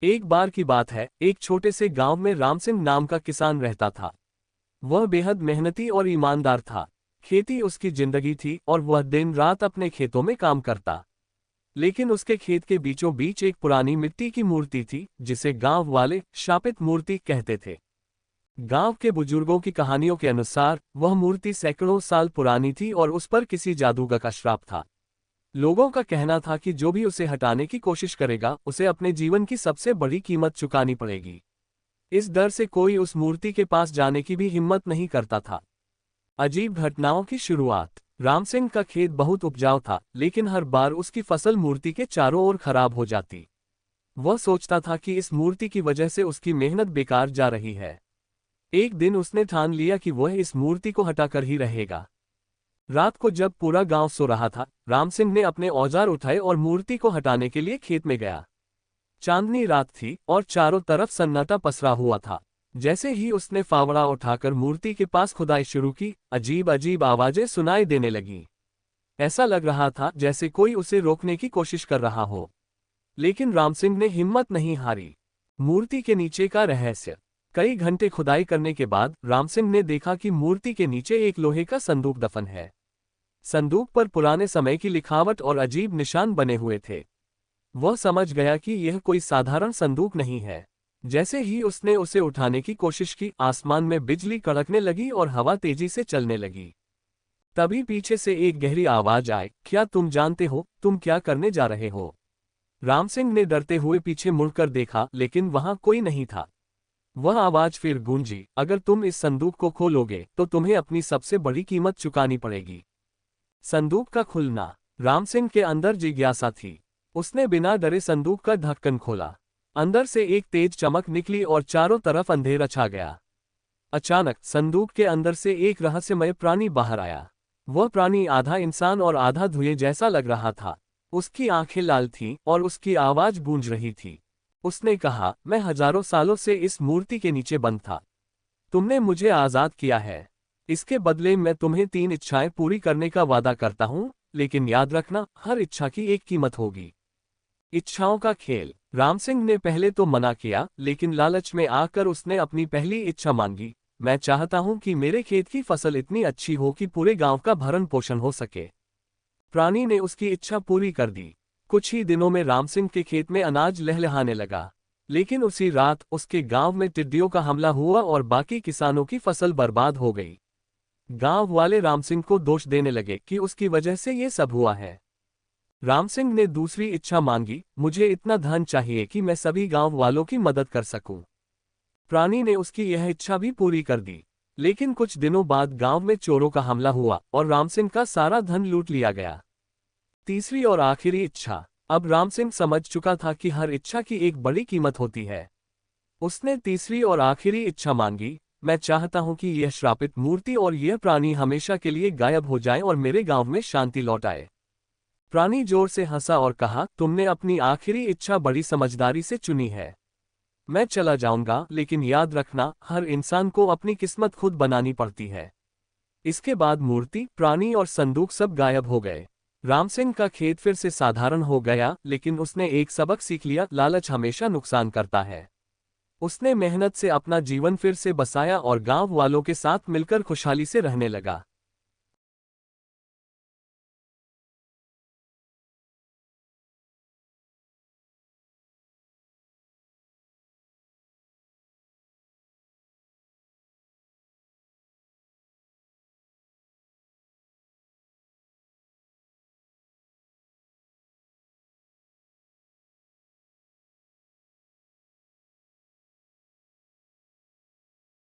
एक बार की बात है, एक छोटे से गांव में राम सिंह नाम का किसान रहता था। वह बेहद मेहनती और ईमानदार था। खेती उसकी जिंदगी थी और वह दिन रात अपने खेतों में काम करता। लेकिन उसके खेत के बीचों बीच एक पुरानी मिट्टी की मूर्ति थी, जिसे गांव वाले शापित मूर्ति कहते थे। गांव के बुजुर्गों की कहानियों के अनुसार वह मूर्ति सैकड़ों साल पुरानी थी और उस पर किसी जादूगर का श्राप था। लोगों का कहना था कि जो भी उसे हटाने की कोशिश करेगा, उसे अपने जीवन की सबसे बड़ी कीमत चुकानी पड़ेगी। इस डर से कोई उस मूर्ति के पास जाने की भी हिम्मत नहीं करता था। अजीब घटनाओं की शुरुआत। राम सिंह का खेत बहुत उपजाऊ था, लेकिन हर बार उसकी फसल मूर्ति के चारों ओर खराब हो जाती। वह सोचता था कि इस मूर्ति की वजह से उसकी मेहनत बेकार जा रही है। एक दिन उसने ठान लिया कि वह इस मूर्ति को हटाकर ही रहेगा। रात को जब पूरा गांव सो रहा था, राम सिंह ने अपने औजार उठाए और मूर्ति को हटाने के लिए खेत में गया। चांदनी रात थी और चारों तरफ सन्नाटा पसरा हुआ था। जैसे ही उसने फावड़ा उठाकर मूर्ति के पास खुदाई शुरू की, अजीब अजीब आवाजें सुनाई देने लगीं। ऐसा लग रहा था जैसे कोई उसे रोकने की कोशिश कर रहा हो। लेकिन राम सिंह ने हिम्मत नहीं हारी। मूर्ति के नीचे का रहस्य। कई घंटे खुदाई करने के बाद राम सिंह ने देखा कि मूर्ति के नीचे एक लोहे का संदूक दफन है। संदूक पर पुराने समय की लिखावट और अजीब निशान बने हुए थे। वह समझ गया कि यह कोई साधारण संदूक नहीं है। जैसे ही उसने उसे उठाने की कोशिश की, आसमान में बिजली कड़कने लगी और हवा तेजी से चलने लगी। तभी पीछे से एक गहरी आवाज आई, क्या तुम जानते हो तुम क्या करने जा रहे हो? राम सिंह ने डरते हुए पीछे मुड़कर देखा, लेकिन वहां कोई नहीं था। वह आवाज फिर गूंजी, अगर तुम इस संदूक को खोलोगे तो तुम्हें अपनी सबसे बड़ी कीमत चुकानी पड़ेगी। संदूक का खुलना। राम सिंह के अंदर जिज्ञासा थी। उसने बिना डरे संदूक का ढक्कन खोला। अंदर से एक तेज चमक निकली और चारों तरफ अंधेरा छा गया। अचानक संदूक के अंदर से एक रहस्यमय प्राणी बाहर आया। वह प्राणी आधा इंसान और आधा धुएं जैसा लग रहा था। उसकी आंखें लाल थीं और उसकी आवाज गूंज रही थी। उसने कहा, मैं हजारों सालों से इस मूर्ति के नीचे बंद था। तुमने मुझे आजाद किया है। इसके बदले मैं तुम्हें 3 इच्छाएं पूरी करने का वादा करता हूं, लेकिन याद रखना, हर इच्छा की एक कीमत होगी। इच्छाओं का खेल। राम सिंह ने पहले तो मना किया, लेकिन लालच में आकर उसने अपनी पहली इच्छा मांगी। मैं चाहता हूं कि मेरे खेत की फसल इतनी अच्छी हो कि पूरे गांव का भरण पोषण हो सके। प्राणी ने उसकी इच्छा पूरी कर दी। कुछ ही दिनों में राम सिंह के खेत में अनाज लहलहाने लगा। लेकिन उसी रात उसके गांव में टिड्डियों का हमला हुआ और बाकी किसानों की फसल बर्बाद हो गई। गांव वाले राम सिंह को दोष देने लगे कि उसकी वजह से ये सब हुआ है। राम सिंह ने दूसरी इच्छा मांगी, मुझे इतना धन चाहिए कि मैं सभी गांव वालों की मदद कर सकूं। प्राणी ने उसकी यह इच्छा भी पूरी कर दी। लेकिन कुछ दिनों बाद गांव में चोरों का हमला हुआ और राम सिंह का सारा धन लूट लिया गया। तीसरी और आखिरी इच्छा। अब राम सिंह समझ चुका था कि हर इच्छा की एक बड़ी कीमत होती है। उसने तीसरी और आखिरी इच्छा मांगी, मैं चाहता हूं कि यह श्रापित मूर्ति और यह प्राणी हमेशा के लिए गायब हो जाए और मेरे गांव में शांति लौट आए। प्राणी जोर से हंसा और कहा, तुमने अपनी आखिरी इच्छा बड़ी समझदारी से चुनी है। मैं चला जाऊंगा, लेकिन याद रखना, हर इंसान को अपनी किस्मत खुद बनानी पड़ती है। इसके बाद मूर्ति, प्राणी और संदूक सब गायब हो गए। राम सिंह का खेत फिर से साधारण हो गया, लेकिन उसने एक सबक सीख लिया, लालच हमेशा नुकसान करता है। उसने मेहनत से अपना जीवन फिर से बसाया और गांव वालों के साथ मिलकर खुशहाली से रहने लगा।